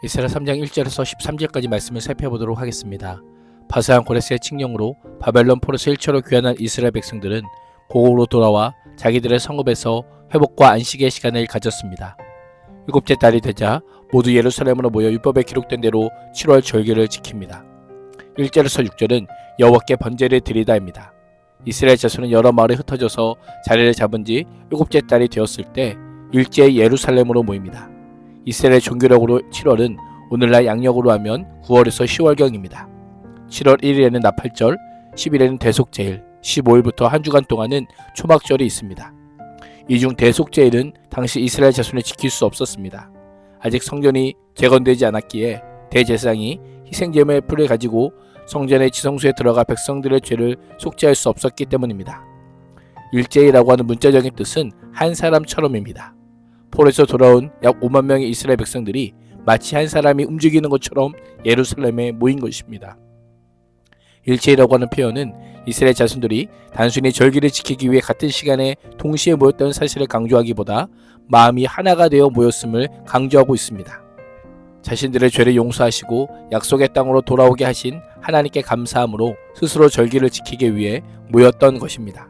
에스라 3장 1절에서 13절까지 말씀을 살펴보도록 하겠습니다. 바사한 고레스의 칙령으로 바벨론 포로에서 1초로 귀환한 이스라엘 백성들은 고국으로 돌아와 자기들의 성읍에서 회복과 안식의 시간을 가졌습니다. 7째 달이 되자 모두 예루살렘으로 모여 율법에 기록된 대로 7월 절기를 지킵니다. 1절에서 6절은 여호와께 번제를 드리다입니다. 이스라엘 자손은 여러 마을에 흩어져서 자리를 잡은 지 7째 달이 되었을 때 일제히 예루살렘으로 모입니다. 이스라엘 종교력으로 7월은 오늘날 양력으로 하면 9월에서 10월경입니다. 7월 1일에는 나팔절, 10일에는 대속제일, 15일부터 한 주간 동안은 초막절이 있습니다. 이 중 대속제일은 당시 이스라엘 자손이 지킬 수 없었습니다. 아직 성전이 재건되지 않았기에 대제사장이 희생제물의 풀을 가지고 성전의 지성소에 들어가 백성들의 죄를 속죄할 수 없었기 때문입니다. 일제이라고 하는 문자적인 뜻은 한 사람처럼입니다. 포로에서 돌아온 약 5만 명의 이스라엘 백성들이 마치 한 사람이 움직이는 것처럼 예루살렘에 모인 것입니다. 일제이라고 하는 표현은 이스라엘 자손들이 단순히 절기를 지키기 위해 같은 시간에 동시에 모였다는 사실을 강조하기보다 마음이 하나가 되어 모였음을 강조하고 있습니다. 자신들의 죄를 용서하시고 약속의 땅으로 돌아오게 하신 하나님께 감사함으로 스스로 절기를 지키기 위해 모였던 것입니다.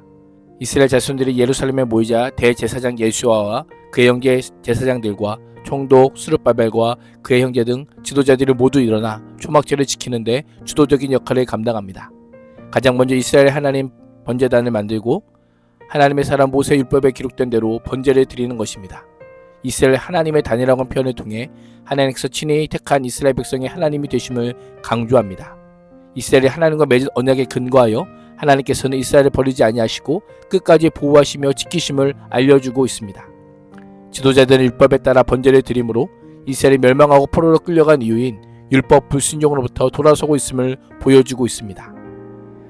이스라엘 자손들이 예루살렘에 모이자 대제사장 예수아와 그의 형제 제사장들과 총독 스룹바벨과 그의 형제 등 지도자들이 모두 일어나 초막절을 지키는데 주도적인 역할을 감당합니다. 가장 먼저 이스라엘 하나님 번제단을 만들고 하나님의 사람 모세 율법에 기록된 대로 번제를 드리는 것입니다. 이스라엘 하나님의 단이라고 하는 표현을 통해 하나님께서 친히 택한 이스라엘 백성의 하나님이 되심을 강조합니다. 이스라엘이 하나님과 맺은 언약에 근거하여 하나님께서는 이스라엘을 버리지 아니하시고 끝까지 보호하시며 지키심을 알려주고 있습니다. 지도자들은 율법에 따라 번제를 드림으로 이스라엘이 멸망하고 포로로 끌려간 이유인 율법 불순종으로부터 돌아서고 있음을 보여주고 있습니다.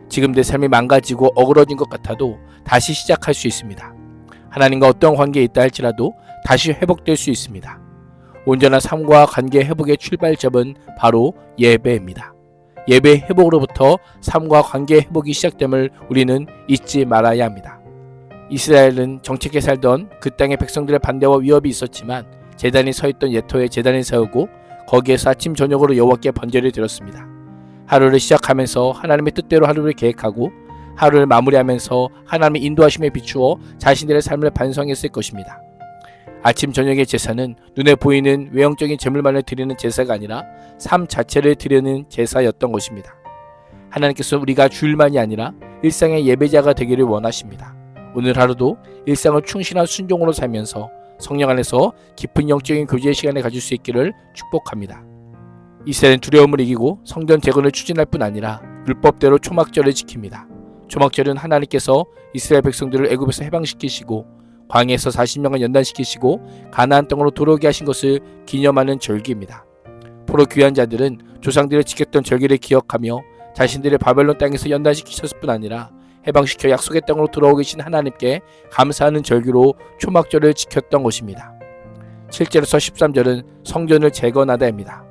지금 내 삶이 망가지고 어그러진 것 같아도 다시 시작할 수 있습니다. 하나님과 어떤 관계에 있다 할지라도 다시 회복될 수 있습니다. 온전한 삶과 관계 회복의 출발점은 바로 예배입니다. 예배 회복으로부터 삶과 관계 회복이 시작됨을 우리는 잊지 말아야 합니다. 이스라엘은 정책에 살던 그 땅의 백성들의 반대와 위협이 있었지만 제단이 서있던 예토에 제단을 세우고 거기에서 아침 저녁으로 여호와께 번제를 드렸습니다. 하루를 시작하면서 하나님의 뜻대로 하루를 계획하고 하루를 마무리하면서 하나님의 인도하심에 비추어 자신들의 삶을 반성했을 것입니다. 아침 저녁의 제사는 눈에 보이는 외형적인 제물만을 드리는 제사가 아니라 삶 자체를 드리는 제사였던 것입니다. 하나님께서 우리가 주일만이 아니라 일상의 예배자가 되기를 원하십니다. 오늘 하루도 일상을 충실한 순종으로 살면서 성령 안에서 깊은 영적인 교제의 시간을 가질 수 있기를 축복합니다. 이스라엘은 두려움을 이기고 성전 재건을 추진할 뿐 아니라 율법대로 초막절을 지킵니다. 초막절은 하나님께서 이스라엘 백성들을 애굽에서 해방시키시고 광야에서 40년간 연단시키시고 가나안 땅으로 들어오게 하신 것을 기념하는 절기입니다. 포로 귀한 자들은 조상들이 지켰던 절기를 기억하며 자신들의 바벨론 땅에서 연단시키셨을 뿐 아니라 해방시켜 약속의 땅으로 들어오게 하신 하나님께 감사하는 절기로 초막절을 지켰던 것입니다. 7절에서 13절은 성전을 재건하다입니다.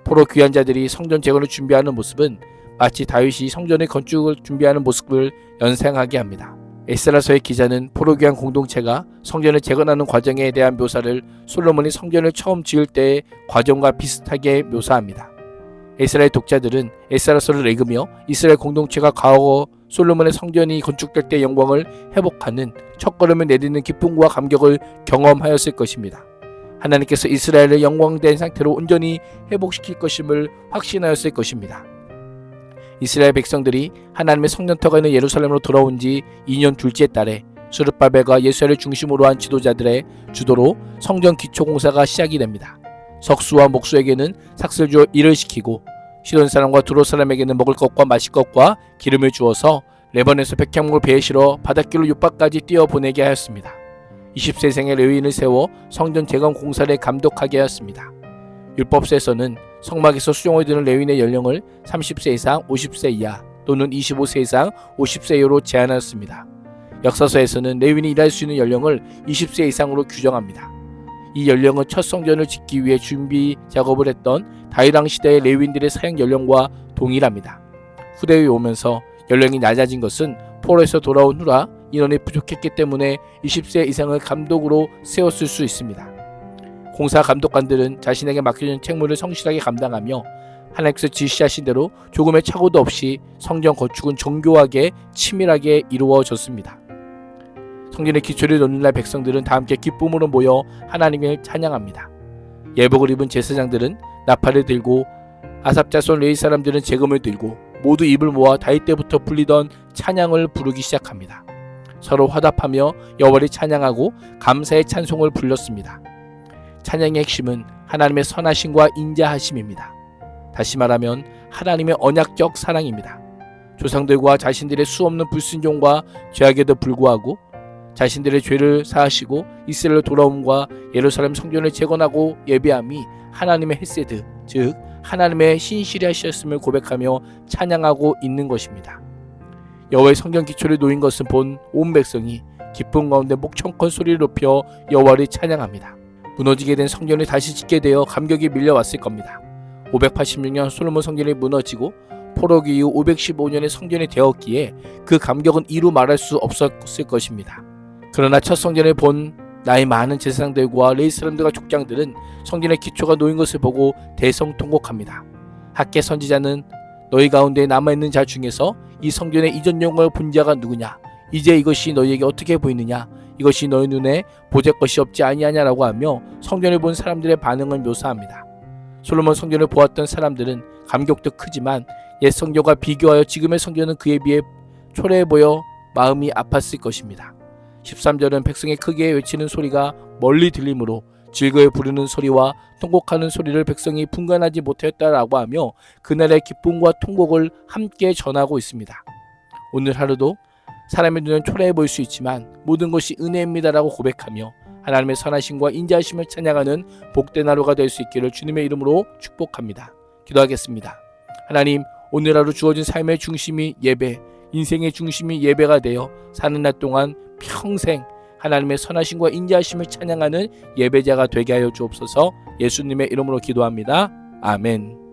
포로 귀한 자들이 성전 재건을 준비하는 모습은 마치 다윗이 성전의 건축을 준비하는 모습을 연상하게 합니다. 에스라서의 기자는 포로 귀한 공동체가 성전을 재건하는 과정에 대한 묘사를 솔로몬이 성전을 처음 지을 때의 과정과 비슷하게 묘사합니다. 에스라의 독자들은 에스라서를 읽으며 이스라엘 공동체가 과거 솔로몬의 성전이 건축될 때의 영광을 회복하는 첫걸음을 내딛는 기쁨과 감격을 경험하였을 것입니다. 하나님께서 이스라엘을 영광된 상태로 온전히 회복시킬 것임을 확신하였을 것입니다. 이스라엘 백성들이 하나님의 성전터가 있는 예루살렘으로 돌아온 지 2년 둘째 달에 스룹바벨과 예수야를 중심으로 한 지도자들의 주도로 성전 기초 공사가 시작이 됩니다. 석수와 목수에게는 삭슬 주어 일을 시키고 시돈 사람과 두로 사람에게는 먹을 것과 마실 것과 기름을 주어서 레번에서 백향목을 배에 실어 바닷길로 요바까지 뛰어보내게 하였습니다. 20세생의 레위인을 세워 성전 재건 공사를 감독하게 하였습니다. 율법서에서는 성막에서 수종을 드는 레위인의 연령을 30세 이상 50세 이하 또는 25세 이상 50세 이하로 제한하였습니다. 역사서에서는 레위인이 일할 수 있는 연령을 20세 이상으로 규정합니다. 이 연령은 첫 성전을 짓기 위해 준비 작업을 했던 다윗왕 시대의 레위인들의 사용 연령과 동일합니다. 후대에 오면서 연령이 낮아진 것은 포로에서 돌아온 후라 인원이 부족했기 때문에 20세 이상을 감독으로 세웠을 수 있습니다. 공사 감독관들은 자신에게 맡겨진 책무를 성실하게 감당하며 하나님께서 지시하신 대로 조금의 착오도 없이 성전 건축은 정교하게 치밀하게 이루어졌습니다. 성전의 기초를 놓는 날 백성들은 다 함께 기쁨으로 모여 하나님을 찬양합니다. 예복을 입은 제사장들은 나팔을 들고 아삽 자손 레위 사람들은 재금을 들고 모두 입을 모아 다윗 때부터 불리던 찬양을 부르기 시작합니다. 서로 화답하며 여호와를 찬양하고 감사의 찬송을 불렀습니다. 찬양의 핵심은 하나님의 선하심과 인자하심입니다. 다시 말하면 하나님의 언약적 사랑입니다. 조상들과 자신들의 수없는 불순종과 죄악에도 불구하고 자신들의 죄를 사하시고 이스라엘로 돌아옴과 예루살렘 성전을 재건하고 예배함이 하나님의 헤세드, 즉 하나님의 신실히 하셨음을 고백하며 찬양하고 있는 것입니다. 여호와의 성전 기초를 놓인 것은 본 온 백성이 기쁨 가운데 목청컨 소리를 높여 여호와를 찬양합니다. 무너지게 된 성전을 다시 짓게 되어 감격이 밀려왔을 겁니다. 586년 솔로몬 성전이 무너지고 포로기 이후 515년에 성전이 되었기에 그 감격은 이루 말할 수 없었을 것입니다. 그러나 첫 성전을 본 나이 많은 제사장들과 레위 사람들과 족장들은 성전의 기초가 놓인 것을 보고 대성통곡합니다. 학개 선지자는 너희 가운데 남아있는 자 중에서 이 성전의 이전 영광을 본 자가 누구냐? 이제 이것이 너희에게 어떻게 보이느냐? 이것이 너희 눈에 보잘 것이 없지 아니하냐라고 하며 성전을 본 사람들의 반응을 묘사합니다. 솔로몬 성전을 보았던 사람들은 감격도 크지만 옛 성전과 비교하여 지금의 성전은 그에 비해 초라해 보여 마음이 아팠을 것입니다. 13절은 백성의 크게 외치는 소리가 멀리 들리므로 즐거이 부르는 소리와 통곡하는 소리를 백성이 분간하지 못하였다라고 하며 그날의 기쁨과 통곡을 함께 전하고 있습니다. 오늘 하루도 사람의 눈엔 초라해 보일 수 있지만 모든 것이 은혜입니다라고 고백하며 하나님의 선하심과 인자하심을 찬양하는 복된 하루가 될 수 있기를 주님의 이름으로 축복합니다. 기도하겠습니다. 하나님, 오늘 하루 주어진 삶의 중심이 예배, 인생의 중심이 예배가 되어 사는 날 동안 평생 하나님의 선하심과 인자하심을 찬양하는 예배자가 되게 하여 주옵소서. 예수님의 이름으로 기도합니다. 아멘.